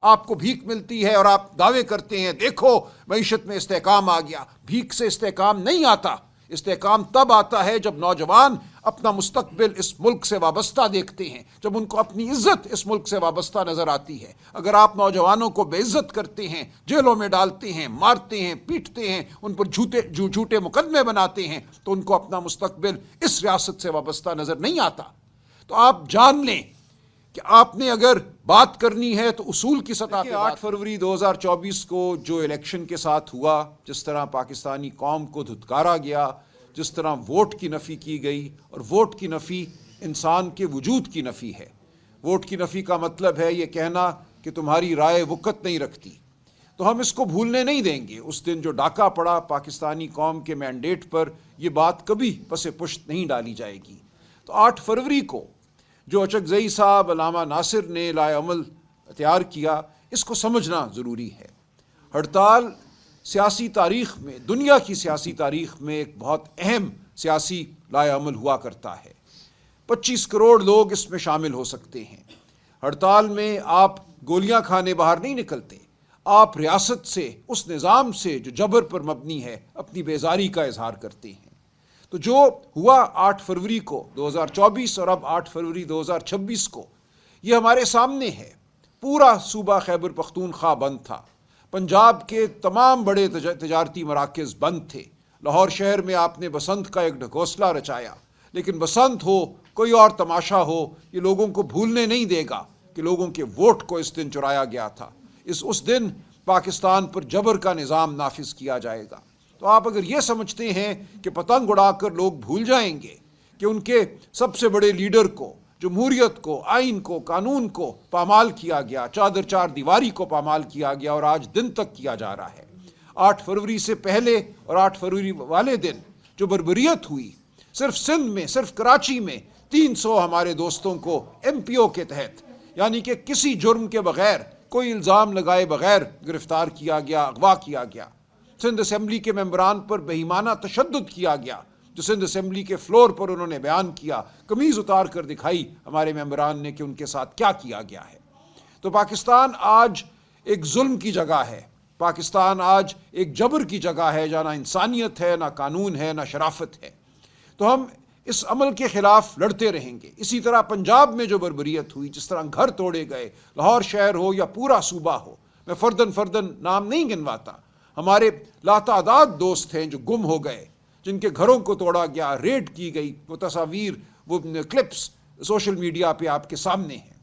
آپ کو بھیک ملتی ہے اور آپ دعوے کرتے ہیں دیکھو معیشت میں استحکام آ گیا. بھیک سے استحکام نہیں آتا. استحکام تب آتا ہے جب نوجوان اپنا مستقبل اس ملک سے وابستہ دیکھتے ہیں، جب ان کو اپنی عزت اس ملک سے وابستہ نظر آتی ہے. اگر آپ نوجوانوں کو بے عزت کرتے ہیں، جیلوں میں ڈالتے ہیں، مارتے ہیں، پیٹتے ہیں، ان پر جھوٹے مقدمے بناتے ہیں، تو ان کو اپنا مستقبل اس ریاست سے وابستہ نظر نہیں آتا. تو آپ جان لیں کہ آپ نے اگر بات کرنی ہے تو اصول کی سطح پہ. 8 فروری 2024 کو جو الیکشن کے ساتھ ہوا، جس طرح پاکستانی قوم کو دھتکارا گیا، جس طرح ووٹ کی نفی کی گئی، اور ووٹ کی نفی انسان کے وجود کی نفی ہے. ووٹ کی نفی کا مطلب ہے یہ کہنا کہ تمہاری رائے وقت نہیں رکھتی. تو ہم اس کو بھولنے نہیں دیں گے. اس دن جو ڈاکہ پڑا پاکستانی قوم کے مینڈیٹ پر، یہ بات کبھی پس پشت نہیں ڈالی جائے گی. تو 8 فروری کو جو اچکزئی صاحب، علامہ ناصر نے لائے عمل تیار کیا، اس کو سمجھنا ضروری ہے. ہڑتال سیاسی تاریخ میں، دنیا کی سیاسی تاریخ میں ایک بہت اہم سیاسی لائے عمل ہوا کرتا ہے. 25 کروڑ لوگ اس میں شامل ہو سکتے ہیں. ہڑتال میں آپ گولیاں کھانے باہر نہیں نکلتے. آپ ریاست سے، اس نظام سے جو جبر پر مبنی ہے، اپنی بیزاری کا اظہار کرتے ہیں. تو جو ہوا 8 فروری کو 2024 اور اب 8 فروری 2026 کو، یہ ہمارے سامنے ہے. پورا صوبہ خیبر پختونخوا بند تھا. پنجاب کے تمام بڑے تجارتی مراکز بند تھے. لاہور شہر میں آپ نے بسنت کا ایک ڈھکوسلا رچایا، لیکن بسنت ہو، کوئی اور تماشا ہو، یہ لوگوں کو بھولنے نہیں دے گا کہ لوگوں کے ووٹ کو اس دن چرایا گیا تھا. اس دن پاکستان پر جبر کا نظام نافذ کیا جائے گا. تو آپ اگر یہ سمجھتے ہیں کہ پتنگ اڑا کر لوگ بھول جائیں گے کہ ان کے سب سے بڑے لیڈر کو، جمہوریت کو، آئین کو، قانون کو پامال کیا گیا، چادر چار دیواری کو پامال کیا گیا، اور آج دن تک کیا جا رہا ہے. 8 فروری سے پہلے اور 8 فروری والے دن جو بربریت ہوئی، صرف سندھ میں، صرف کراچی میں 300 ہمارے دوستوں کو ایم پی او کے تحت، یعنی کہ کسی جرم کے بغیر، کوئی الزام لگائے بغیر گرفتار کیا گیا، اغوا کیا گیا. سندھ اسمبلی کے ممبران پر بے ایمانہ تشدد کیا گیا، جو سندھ اسمبلی کے فلور پر انہوں نے بیان کیا، قمیض اتار کر دکھائی ہمارے ممبران نے کہ ان کے ساتھ کیا کیا گیا ہے. تو پاکستان آج ایک ظلم کی جگہ ہے. پاکستان آج ایک جبر کی جگہ ہے، جہاں نہ انسانیت ہے، نہ قانون ہے، نہ شرافت ہے. تو ہم اس عمل کے خلاف لڑتے رہیں گے. اسی طرح پنجاب میں جو بربریت ہوئی، جس طرح گھر توڑے گئے، لاہور شہر ہو یا پورا صوبہ ہو، میں فردن نام نہیں گنواتا. ہمارے لاتعداد دوست ہیں جو گم ہو گئے، جن کے گھروں کو توڑا گیا، ریڈ کی گئی. وہ تصاویر، وہ کلپس سوشل میڈیا پہ آپ کے سامنے ہیں.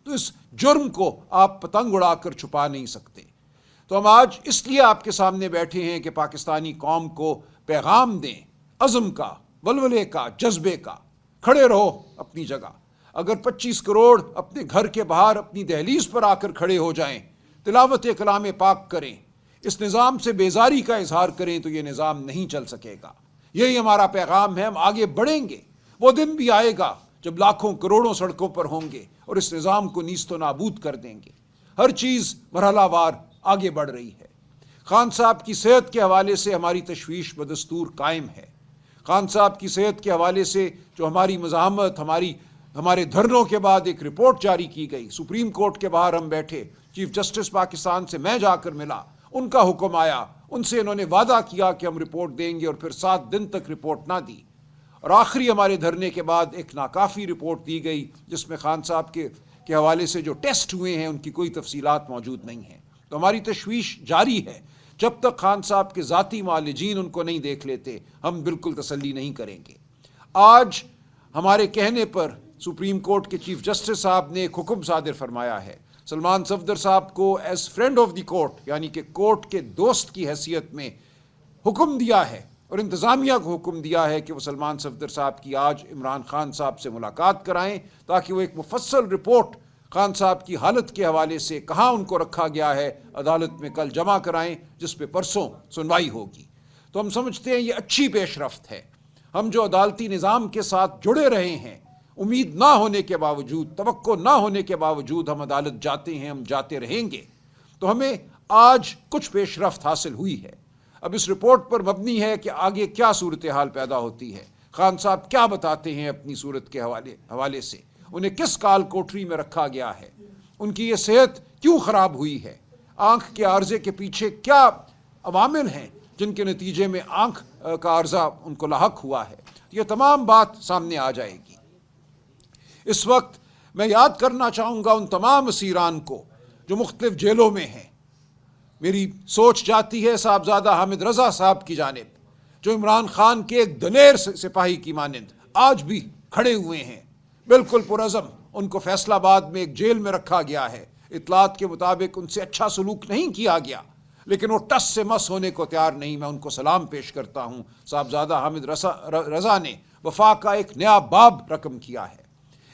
تو اس جرم کو آپ پتنگ اڑا کر چھپا نہیں سکتے. تو ہم آج اس لیے آپ کے سامنے بیٹھے ہیں کہ پاکستانی قوم کو پیغام دیں، عزم کا، ولولے کا، جذبے کا. کھڑے رہو اپنی جگہ. اگر 25 کروڑ اپنے گھر کے باہر اپنی دہلیز پر آ کر کھڑے ہو جائیں، تلاوت کلام پاک کریں، اس نظام سے بیزاری کا اظہار کریں، تو یہ نظام نہیں چل سکے گا. یہی ہمارا پیغام ہے. ہم آگے بڑھیں گے. وہ دن بھی آئے گا جب لاکھوں کروڑوں سڑکوں پر ہوں گے اور اس نظام کو نیست و نابود کر دیں گے. ہر چیز مرحلہ وار آگے بڑھ رہی ہے. خان صاحب کی صحت کے حوالے سے ہماری تشویش بدستور قائم ہے. خان صاحب کی صحت کے حوالے سے جو ہماری مزاحمت، ہمارے دھرنوں کے بعد ایک رپورٹ جاری کی گئی. سپریم کورٹ کے باہر ہم بیٹھے، چیف جسٹس پاکستان سے میں جا کر ملا، ان کا حکم آیا، ان سے انہوں نے وعدہ کیا کہ ہم رپورٹ دیں گے، اور پھر 7 دن تک رپورٹ نہ دی. اور آخری ہمارے دھرنے کے بعد ایک ناکافی رپورٹ دی گئی، جس میں خان صاحب کے حوالے سے جو ٹیسٹ ہوئے ہیں ان کی کوئی تفصیلات موجود نہیں ہیں. تو ہماری تشویش جاری ہے. جب تک خان صاحب کے ذاتی معالجین ان کو نہیں دیکھ لیتے، ہم بالکل تسلی نہیں کریں گے. آج ہمارے کہنے پر سپریم کورٹ کے چیف جسٹس صاحب نے ایک حکم صادر فرمایا ہے. سلمان صفدر صاحب کو as friend of the court, یعنی کہ کورٹ کے دوست کی حیثیت میں حکم دیا ہے، اور انتظامیہ کو حکم دیا ہے کہ وہ سلمان صفدر صاحب کی آج عمران خان صاحب سے ملاقات کرائیں، تاکہ وہ ایک مفصل رپورٹ خان صاحب کی حالت کے حوالے سے، کہاں ان کو رکھا گیا ہے، عدالت میں کل جمع کرائیں، جس پہ پرسوں سنوائی ہوگی. تو ہم سمجھتے ہیں یہ اچھی پیش رفت ہے. ہم جو عدالتی نظام کے ساتھ جڑے رہے ہیں، امید نہ ہونے کے باوجود، توقع نہ ہونے کے باوجود ہم عدالت جاتے ہیں، ہم جاتے رہیں گے. تو ہمیں آج کچھ پیش رفت حاصل ہوئی ہے. اب اس رپورٹ پر مبنی ہے کہ آگے کیا صورتحال پیدا ہوتی ہے. خان صاحب کیا بتاتے ہیں اپنی صورت کے حوالے سے، انہیں کس کال کوٹری میں رکھا گیا ہے، ان کی یہ صحت کیوں خراب ہوئی ہے، آنکھ کے عارضے کے پیچھے کیا عوامل ہیں جن کے نتیجے میں آنکھ کا عارضہ ان کو لاحق ہوا ہے، یہ تمام بات سامنے آ جائے گی۔ اس وقت میں یاد کرنا چاہوں گا ان تمام اسیران کو جو مختلف جیلوں میں ہیں۔ میری سوچ جاتی ہے صاحبزادہ حامد رضا صاحب کی جانب، جو عمران خان کے ایک دلیر سپاہی کی مانند آج بھی کھڑے ہوئے ہیں، بالکل پرعزم۔ ان کو فیصل آباد میں ایک جیل میں رکھا گیا ہے، اطلاعات کے مطابق ان سے اچھا سلوک نہیں کیا گیا، لیکن وہ ٹس سے مس ہونے کو تیار نہیں۔ میں ان کو سلام پیش کرتا ہوں۔ صاحبزادہ حامد رضا نے وفا کا ایک نیا باب رقم کیا ہے۔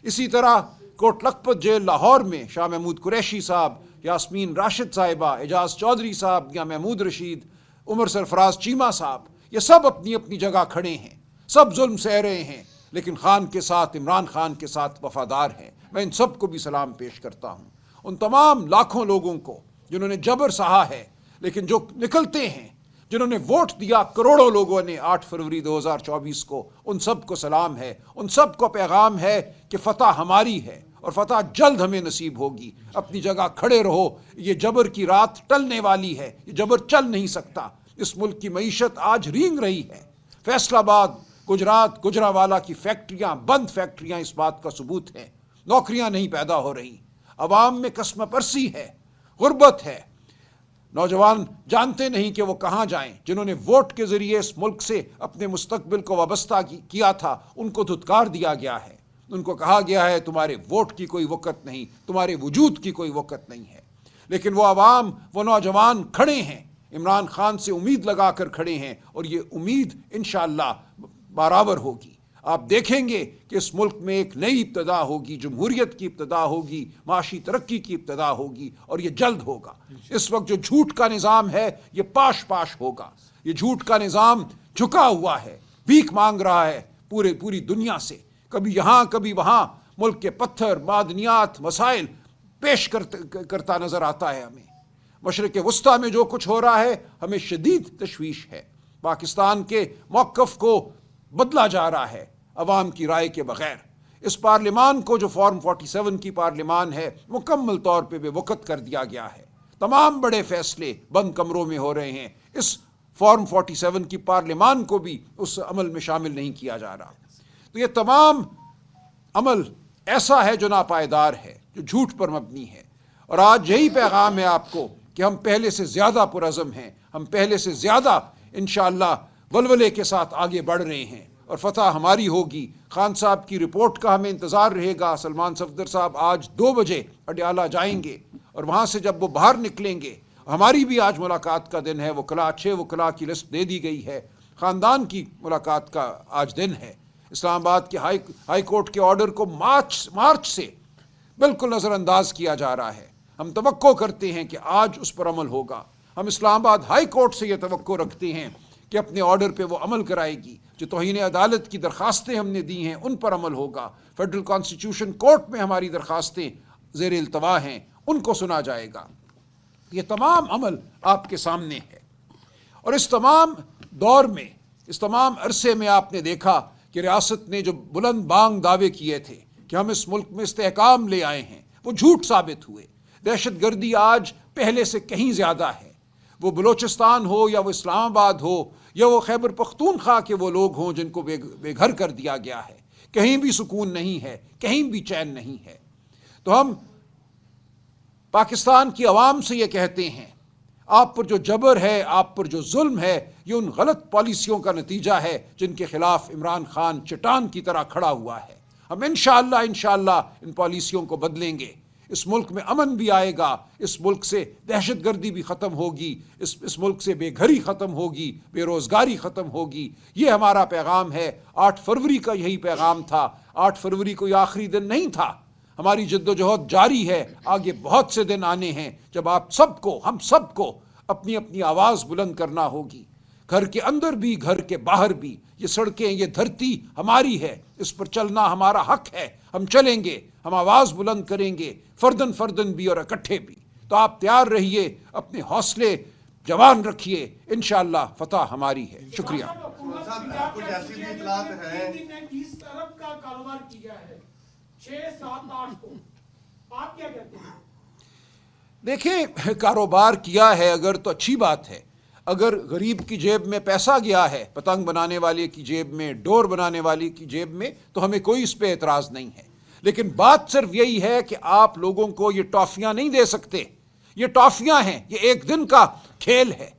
اسی طرح کوٹ لکھپت جیل لاہور میں شاہ محمود قریشی صاحب، یاسمین راشد صاحبہ، اعجاز چودھری صاحب یا محمود رشید، عمر سرفراز چیمہ صاحب، یہ سب اپنی اپنی جگہ کھڑے ہیں، سب ظلم سہ رہے ہیں، لیکن خان کے ساتھ، عمران خان کے ساتھ وفادار ہیں۔ میں ان سب کو بھی سلام پیش کرتا ہوں۔ ان تمام لاکھوں لوگوں کو جنہوں نے جبر سہا ہے لیکن جو نکلتے ہیں، جنہوں نے ووٹ دیا کروڑوں لوگوں نے 8 فروری 2024 کو، ان سب کو سلام ہے۔ ان سب کو پیغام ہے کہ فتح ہماری ہے اور فتح جلد ہمیں نصیب ہوگی۔ اپنی جگہ کھڑے رہو، یہ جبر کی رات ٹلنے والی ہے، یہ جبر چل نہیں سکتا۔ اس ملک کی معیشت آج رینگ رہی ہے۔ فیصل آباد، گجرات، گجراوالا کی فیکٹریاں، بند فیکٹریاں اس بات کا ثبوت ہیں۔ نوکریاں نہیں پیدا ہو رہی، عوام میں قسم پرسی ہے، غربت ہے، نوجوان جانتے نہیں کہ وہ کہاں جائیں۔ جنہوں نے ووٹ کے ذریعے اس ملک سے اپنے مستقبل کو وابستہ کیا تھا، ان کو دھتکار دیا گیا ہے۔ ان کو کہا گیا ہے تمہارے ووٹ کی کوئی وقت نہیں، تمہارے وجود کی کوئی وقت نہیں ہے۔ لیکن وہ عوام، وہ نوجوان کھڑے ہیں، عمران خان سے امید لگا کر کھڑے ہیں، اور یہ امید انشاءاللہ برابر ہوگی۔ آپ دیکھیں گے کہ اس ملک میں ایک نئی ابتدا ہوگی، جمہوریت کی ابتدا ہوگی، معاشی ترقی کی ابتدا ہوگی، اور یہ جلد ہوگا۔ اس وقت جو جھوٹ کا نظام ہے یہ پاش پاش ہوگا۔ یہ جھوٹ کا نظام جھکا ہوا ہے، بھیک مانگ رہا ہے پوری دنیا سے، کبھی یہاں کبھی وہاں، ملک کے پتھر، معدنیات، مسائل پیش کرتا نظر آتا ہے ہمیں۔ مشرق وسطیٰ میں جو کچھ ہو رہا ہے ہمیں شدید تشویش ہے۔ پاکستان کے موقف کو بدلا جا رہا ہے عوام کی رائے کے بغیر۔ اس پارلیمان کو جو فارم 47 کی پارلیمان ہے، مکمل طور پہ بے وقت کر دیا گیا ہے۔ تمام بڑے فیصلے بند کمروں میں ہو رہے ہیں۔ اس فارم 47 کی پارلیمان کو بھی اس عمل میں شامل نہیں کیا جا رہا۔ تو یہ تمام عمل ایسا ہے جو ناپائیدار ہے، جو جھوٹ پر مبنی ہے۔ اور آج یہی پیغام ہے آپ کو کہ ہم پہلے سے زیادہ پرعزم ہیں، ہم پہلے سے زیادہ انشاءاللہ ولولے کے ساتھ آگے بڑھ رہے ہیں، اور فتح ہماری ہوگی۔ خان صاحب کی رپورٹ کا ہمیں انتظار رہے گا۔ سلمان صفدر صاحب آج 2 بجے اڈیالہ جائیں گے، اور وہاں سے جب وہ باہر نکلیں گے، ہماری بھی آج ملاقات کا دن ہے۔ وکلاء 6 وکلاء کی لسٹ دے دی گئی ہے، خاندان کی ملاقات کا آج دن ہے۔ اسلام آباد کے ہائی کورٹ کے آرڈر کو مارچ سے بالکل نظر انداز کیا جا رہا ہے۔ ہم توقع کرتے ہیں کہ آج اس پر عمل ہوگا۔ ہم اسلام آباد ہائی کورٹ سے یہ توقع رکھتے ہیں کہ اپنے آرڈر پہ وہ عمل کرائے گی۔ جو توہین عدالت کی درخواستیں ہم نے دی ہیں ان پر عمل ہوگا۔ فیڈرل کانسٹیٹیوشن کورٹ میں ہماری درخواستیں زیر التوا ہیں، ان کو سنا جائے گا۔ یہ تمام عمل آپ کے سامنے ہے، اور اس تمام دور میں، اس تمام عرصے میں آپ نے دیکھا کہ ریاست نے جو بلند بانگ دعوے کیے تھے کہ ہم اس ملک میں استحکام لے آئے ہیں، وہ جھوٹ ثابت ہوئے۔ دہشت گردی آج پہلے سے کہیں زیادہ ہے، وہ بلوچستان ہو یا وہ اسلام آباد ہو یا وہ خیبر پختونخوا کے وہ لوگ ہوں جن کو بے گھر کر دیا گیا ہے۔ کہیں بھی سکون نہیں ہے، کہیں بھی چین نہیں ہے۔ تو ہم پاکستان کی عوام سے یہ کہتے ہیں، آپ پر جو جبر ہے، آپ پر جو ظلم ہے، یہ ان غلط پالیسیوں کا نتیجہ ہے جن کے خلاف عمران خان چٹان کی طرح کھڑا ہوا ہے۔ ہم انشاءاللہ ان پالیسیوں کو بدلیں گے۔ اس ملک میں امن بھی آئے گا، اس ملک سے دہشت گردی بھی ختم ہوگی، اس ملک سے بے گھری ختم ہوگی، بے روزگاری ختم ہوگی۔ یہ ہمارا پیغام ہے۔ 8 فروری کا یہی پیغام تھا۔ 8 فروری کو یہ آخری دن نہیں تھا۔ ہماری جد و جہد جاری ہے۔ آگے بہت سے دن آنے ہیں جب آپ سب کو، ہم سب کو اپنی اپنی آواز بلند کرنا ہوگی، گھر کے اندر بھی، گھر کے باہر بھی۔ یہ سڑکیں، یہ دھرتی ہماری ہے، اس پر چلنا ہمارا حق ہے۔ ہم چلیں گے، ہم آواز بلند کریں گے، فردن بھی اور اکٹھے بھی۔ تو آپ تیار رہیے، اپنے حوصلے جوان رکھیے، انشاءاللہ فتح ہماری ہے۔ شکریہ۔ کچھ ایسی بھی اطلاعات ہیں 30 ارب کا کاروبار کیا ہے 6، 7، 8 کو، آپ کیا کہتے ہیں؟ دیکھیں کاروبار کیا ہے اگر تو اچھی بات ہے. اگر غریب کی جیب میں پیسہ گیا ہے، پتنگ بنانے والے کی جیب میں، ڈور بنانے والے کی جیب میں، تو ہمیں کوئی اس پہ اعتراض نہیں ہے. لیکن بات صرف یہی ہے کہ آپ لوگوں کو یہ ٹافیاں نہیں دے سکتے. یہ ٹافیاں ہیں، یہ ایک دن کا کھیل ہے.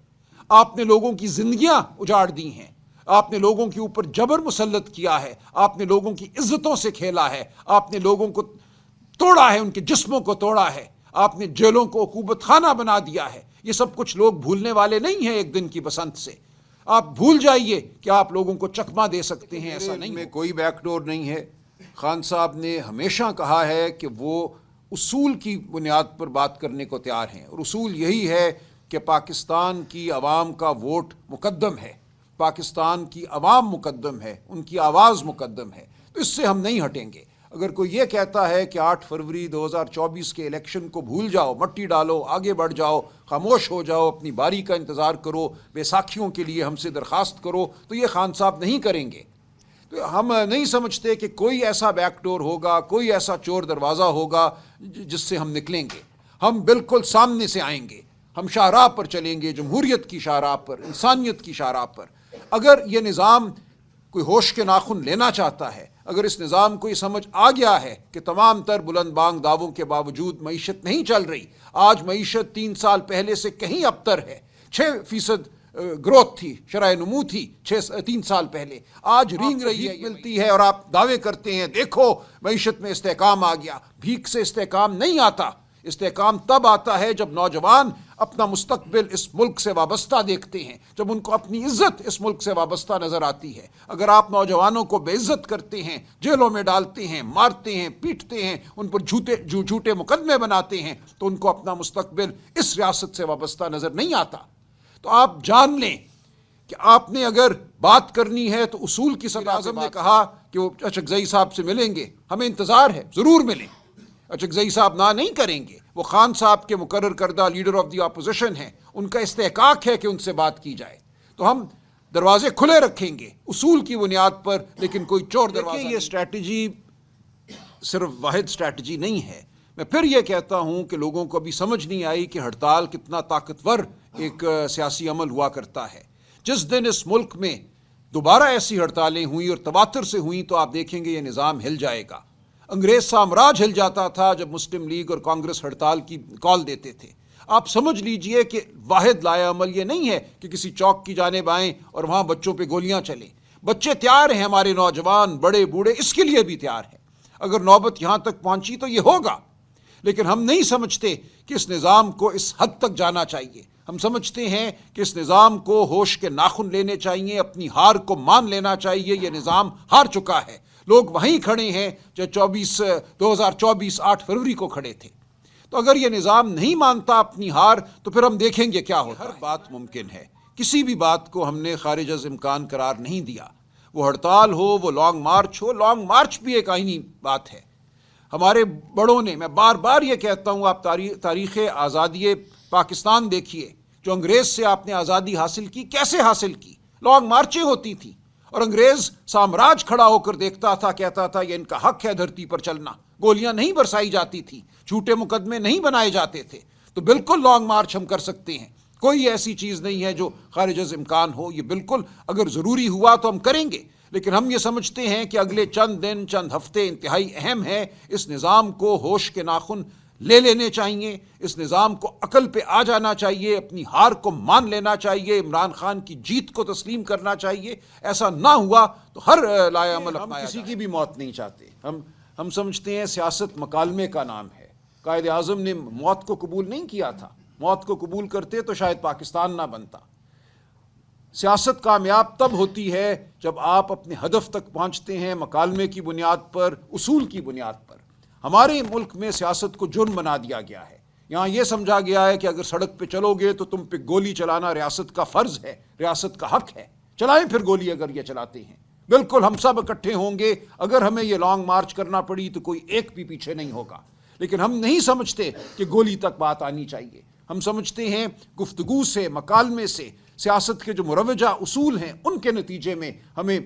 آپ نے لوگوں کی زندگیاں اجاڑ دی ہیں، آپ نے لوگوں کے اوپر جبر مسلط کیا ہے، آپ نے لوگوں کی عزتوں سے کھیلا ہے، آپ نے لوگوں کو توڑا ہے، ان کے جسموں کو توڑا ہے، آپ نے جیلوں کو عقوبت خانہ بنا دیا ہے. یہ سب کچھ لوگ بھولنے والے نہیں ہیں ایک دن کی بسنت سے. آپ بھول جائیے کہ آپ لوگوں کو چکمہ دے سکتے ہیں. ایسا نہیں، میں کوئی بیک ڈور نہیں ہے. خان صاحب نے ہمیشہ کہا ہے کہ وہ اصول کی بنیاد پر بات کرنے کو تیار ہیں، اور اصول یہی ہے کہ پاکستان کی عوام کا ووٹ مقدم ہے، پاکستان کی عوام مقدم ہے، ان کی آواز مقدم ہے. تو اس سے ہم نہیں ہٹیں گے. اگر کوئی یہ کہتا ہے کہ 8 فروری 2024 کے الیکشن کو بھول جاؤ، مٹی ڈالو، آگے بڑھ جاؤ، خاموش ہو جاؤ، اپنی باری کا انتظار کرو، بیساکھیوں کے لیے ہم سے درخواست کرو، تو یہ خان صاحب نہیں کریں گے. تو ہم نہیں سمجھتے کہ کوئی ایسا بیک ڈور ہوگا، کوئی ایسا چور دروازہ ہوگا جس سے ہم نکلیں گے. ہم بالکل سامنے سے آئیں گے، ہم شاہراہ پر چلیں گے، جمہوریت کی شاہراہ پر، انسانیت کی شاہراہ پر. اگر یہ نظام کوئی ہوش کے ناخن لینا چاہتا ہے، اگر اس نظام کو یہ سمجھ آ گیا ہے کہ تمام تر بلند بانگ دعووں کے باوجود معیشت نہیں چل رہی، آج معیشت 3 سال پہلے سے کہیں ابتر ہے. 6% گروتھ تھی، شرح نمو تھی 3 سال پہلے، آج رینگ رہی ہے، ملتی ہے، اور آپ دعوے کرتے ہیں دیکھو معیشت میں استحکام آ گیا. بھیک سے استحکام نہیں آتا. استحکام تب آتا ہے جب نوجوان اپنا مستقبل اس ملک سے وابستہ دیکھتے ہیں، جب ان کو اپنی عزت اس ملک سے وابستہ نظر آتی ہے. اگر آپ نوجوانوں کو بے عزت کرتے ہیں، جیلوں میں ڈالتے ہیں، مارتے ہیں، پیٹتے ہیں، ان پر جھوٹے مقدمے بناتے ہیں، تو ان کو اپنا مستقبل اس ریاست سے وابستہ نظر نہیں آتا. تو آپ جان لیں کہ آپ نے اگر بات کرنی ہے تو اصول کی سطح. اعظم نے کہا کہ وہ اچکزئی صاحب سے ملیں گے، ہمیں انتظار ہے، ضرور ملیں. اچکزئی صاحب نہ نہیں کریں گے، وہ خان صاحب کے مقرر کردہ لیڈر آف دی اپوزیشن ہیں، ان کا استحقاق ہے کہ ان سے بات کی جائے. تو ہم دروازے کھلے رکھیں گے اصول کی بنیاد پر، لیکن کوئی چور دروازہ. یہ اسٹریٹجی صرف واحد اسٹریٹجی نہیں ہے. میں پھر یہ کہتا ہوں کہ لوگوں کو ابھی سمجھ نہیں آئی کہ ہڑتال کتنا طاقتور ایک سیاسی عمل ہوا کرتا ہے. جس دن اس ملک میں دوبارہ ایسی ہڑتالیں ہوئیں اور تواتر سے ہوئیں تو آپ دیکھیں گے یہ نظام ہل جائے گا. انگریز سامراج ہل جاتا تھا جب مسلم لیگ اور کانگریس ہڑتال کی کال دیتے تھے. آپ سمجھ لیجئے کہ واحد لایا عمل یہ نہیں ہے کہ کسی چوک کی جانب آئیں اور وہاں بچوں پہ گولیاں چلیں. بچے تیار ہیں، ہمارے نوجوان، بڑے بوڑھے اس کے لیے بھی تیار ہیں. اگر نوبت یہاں تک پہنچی تو یہ ہوگا. لیکن ہم نہیں سمجھتے کہ اس نظام کو اس حد تک جانا چاہیے. ہم سمجھتے ہیں کہ اس نظام کو ہوش کے ناخن لینے چاہیے، اپنی ہار کو مان لینا چاہیے. یہ نظام ہار چکا ہے. لوگ وہیں کھڑے ہیں جو 2024 8 فروری کو کھڑے تھے. تو اگر یہ نظام نہیں مانتا اپنی ہار تو پھر ہم دیکھیں گے کیا ہوتا ہے. ہر بات ممکن ہے، کسی بھی بات کو ہم نے خارج از امکان قرار نہیں دیا. وہ ہڑتال ہو، وہ لانگ مارچ ہو. لانگ مارچ بھی ایک آئینی بات ہے. ہمارے بڑوں نے، میں بار بار یہ کہتا ہوں، آپ تاریخ آزادی پاکستان دیکھیے. جو انگریز سے آپ نے آزادی حاصل کی، کیسے حاصل کی؟ لانگ مارچیں ہوتی تھیں، اور انگریز سامراج کھڑا ہو کر دیکھتا تھا، کہتا تھا یہ ان کا حق ہے دھرتی پر چلنا. گولیاں نہیں برسائی جاتی تھی، جھوٹے مقدمے نہیں بنائے جاتے تھے. تو بالکل لانگ مارچ ہم کر سکتے ہیں. کوئی ایسی چیز نہیں ہے جو خارج از امکان ہو. یہ بالکل اگر ضروری ہوا تو ہم کریں گے. لیکن ہم یہ سمجھتے ہیں کہ اگلے چند دن، چند ہفتے انتہائی اہم ہے. اس نظام کو ہوش کے ناخن لے لینے چاہیے. اس نظام کو عقل پہ آ جانا چاہیے. اپنی ہار کو مان لینا چاہیے. عمران خان کی جیت کو تسلیم کرنا چاہیے. ایسا نہ ہوا تو ہر لایا عمل ہم کسی کی بھی موت نہیں چاہتے. ہم سمجھتے ہیں سیاست مکالمے کا نام ہے. قائد اعظم نے موت کو قبول نہیں کیا تھا. موت کو قبول کرتے تو شاید پاکستان نہ بنتا. سیاست کامیاب تب ہوتی ہے جب آپ اپنے ہدف تک پہنچتے ہیں مکالمے کی بنیاد پر، اصول کی بنیاد پر. ہمارے ملک میں سیاست کو جرم بنا دیا گیا ہے. یہاں یہ سمجھا گیا ہے کہ اگر سڑک پہ چلو گے تو تم پہ گولی چلانا ریاست کا فرض ہے، ریاست کا حق ہے. چلائیں پھر گولی اگر یہ چلاتے ہیں. بالکل ہم سب اکٹھے ہوں گے. اگر ہمیں یہ لانگ مارچ کرنا پڑی تو کوئی ایک بھی پیچھے نہیں ہوگا. لیکن ہم نہیں سمجھتے کہ گولی تک بات آنی چاہیے. ہم سمجھتے ہیں گفتگو سے، مکالمے سے، سیاست کے جو مروجہ اصول ہیں ان کے نتیجے میں ہمیں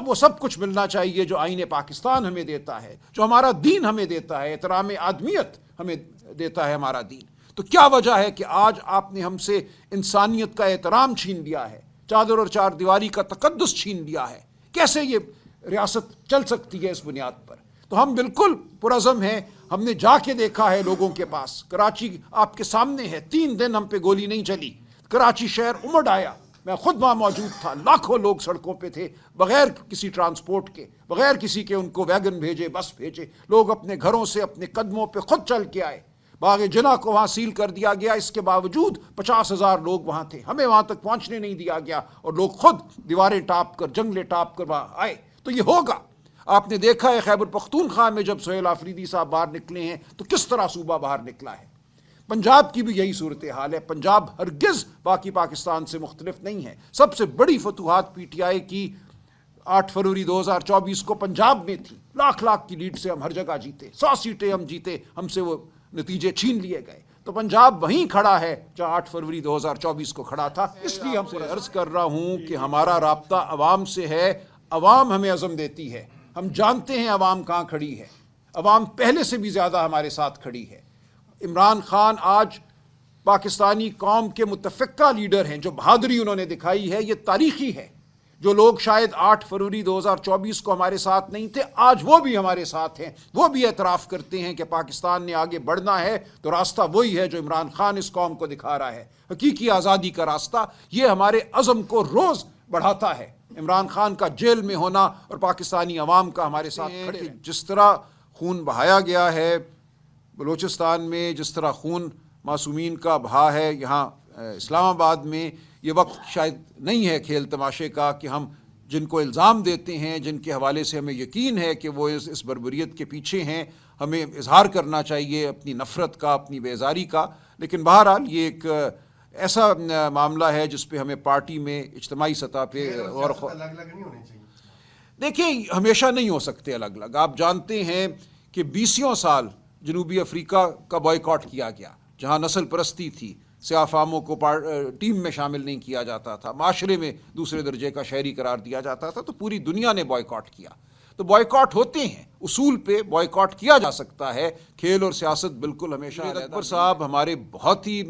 وہ سب کچھ ملنا چاہیے جو آئین پاکستان ہمیں دیتا ہے، جو ہمارا دین ہمیں دیتا ہے، احترام آدمیت ہمیں دیتا ہے ہمارا دین. تو کیا وجہ ہے کہ آج آپ نے ہم سے انسانیت کا احترام چھین لیا ہے، چادر اور چار دیواری کا تقدس چھین لیا ہے؟ کیسے یہ ریاست چل سکتی ہے اس بنیاد پر؟ تو ہم بالکل پرعزم ہیں. ہم نے جا کے دیکھا ہے لوگوں کے پاس. کراچی آپ کے سامنے ہے، 3 دن ہم پہ گولی نہیں چلی. کراچی شہر امڑ آیا، میں خود وہاں موجود تھا. لاکھوں لوگ سڑکوں پہ تھے، بغیر کسی ٹرانسپورٹ کے، بغیر کسی کے ان کو ویگن بھیجے، بس بھیجے. لوگ اپنے گھروں سے اپنے قدموں پہ خود چل کے آئے. باغ جناح کو وہاں سیل کر دیا گیا، اس کے باوجود 50,000 لوگ وہاں تھے. ہمیں وہاں تک پہنچنے نہیں دیا گیا اور لوگ خود دیواریں ٹاپ کر، جنگلے ٹاپ کر وہاں آئے. تو یہ ہوگا. آپ نے دیکھا ہے خیبر پختونخوا میں جب سہیل آفریدی صاحب باہر نکلے ہیں تو کس طرح صوبہ باہر نکلا ہے. پنجاب کی بھی یہی صورتحال ہے. پنجاب ہرگز باقی پاکستان سے مختلف نہیں ہے. سب سے بڑی فتوحات پی ٹی آئی کی 8 فروری 2024 کو پنجاب میں تھی. لاکھ کی لیڈ سے ہم ہر جگہ جیتے، 100 سیٹیں ہم جیتے، ہم سے وہ نتیجے چھین لیے گئے. تو پنجاب وہیں کھڑا ہے جہاں 8 فروری 2024 کو کھڑا تھا. اس لیے ہم سے عرض کر رہا ہوں کہ ہمارا رابطہ عوام سے ہے. عوام ہمیں عزم دیتی ہے. ہم جانتے ہیں عوام کہاں کھڑی ہے. عوام پہلے سے بھی زیادہ ہمارے ساتھ کھڑی ہے. عمران خان آج پاکستانی قوم کے متفقہ لیڈر ہیں. جو بہادری انہوں نے دکھائی ہے یہ تاریخی ہے. جو لوگ شاید 8 فروری 2024 کو ہمارے ساتھ نہیں تھے، آج وہ بھی ہمارے ساتھ ہیں. وہ بھی اعتراف کرتے ہیں کہ پاکستان نے آگے بڑھنا ہے تو راستہ وہی ہے جو عمران خان اس قوم کو دکھا رہا ہے، حقیقی آزادی کا راستہ. یہ ہمارے عزم کو روز بڑھاتا ہے. عمران خان کا جیل میں ہونا اور پاکستانی عوام کا ہمارے ساتھ کھڑے. جس طرح خون بہایا گیا ہے بلوچستان میں، جس طرح خون معصومین کا بہا ہے یہاں اسلام آباد میں، یہ وقت شاید نہیں ہے کھیل تماشے کا کہ ہم جن کو الزام دیتے ہیں، جن کے حوالے سے ہمیں یقین ہے کہ وہ اس بربریت کے پیچھے ہیں، ہمیں اظہار کرنا چاہیے اپنی نفرت کا، اپنی بیزاری کا. لیکن بہرحال یہ ایک ایسا معاملہ ہے جس پہ ہمیں پارٹی میں اجتماعی سطح پہ اور الگ نہیں ہونے چاہیے. دیکھیں ہمیشہ نہیں ہو سکتے الگ الگ. آپ جانتے ہیں کہ 20 سال جنوبی افریقہ کا بائیکاٹ کیا گیا، جہاں نسل پرستی تھی، سیاہ فاموں کو ٹیم میں شامل نہیں کیا جاتا تھا، معاشرے میں دوسرے درجے کا شہری قرار دیا جاتا تھا. تو پوری دنیا نے بائیکاٹ کیا. تو بائیکاٹ ہوتے ہیں، اصول پہ بائیکاٹ کیا جا سکتا ہے. کھیل اور سیاست بالکل ہمیشہ. اکبر صاحب ہمارے بہت ہی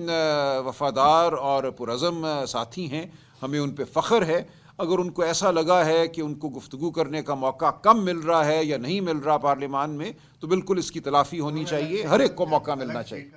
وفادار اور پرعزم ساتھی ہیں، ہمیں ان پہ فخر ہے. اگر ان کو ایسا لگا ہے کہ ان کو گفتگو کرنے کا موقع کم مل رہا ہے یا نہیں مل رہا پارلیمان میں، تو بالکل اس کی تلافی ہونی چاہیے. ہر ایک کو موقع ملنا چاہیے.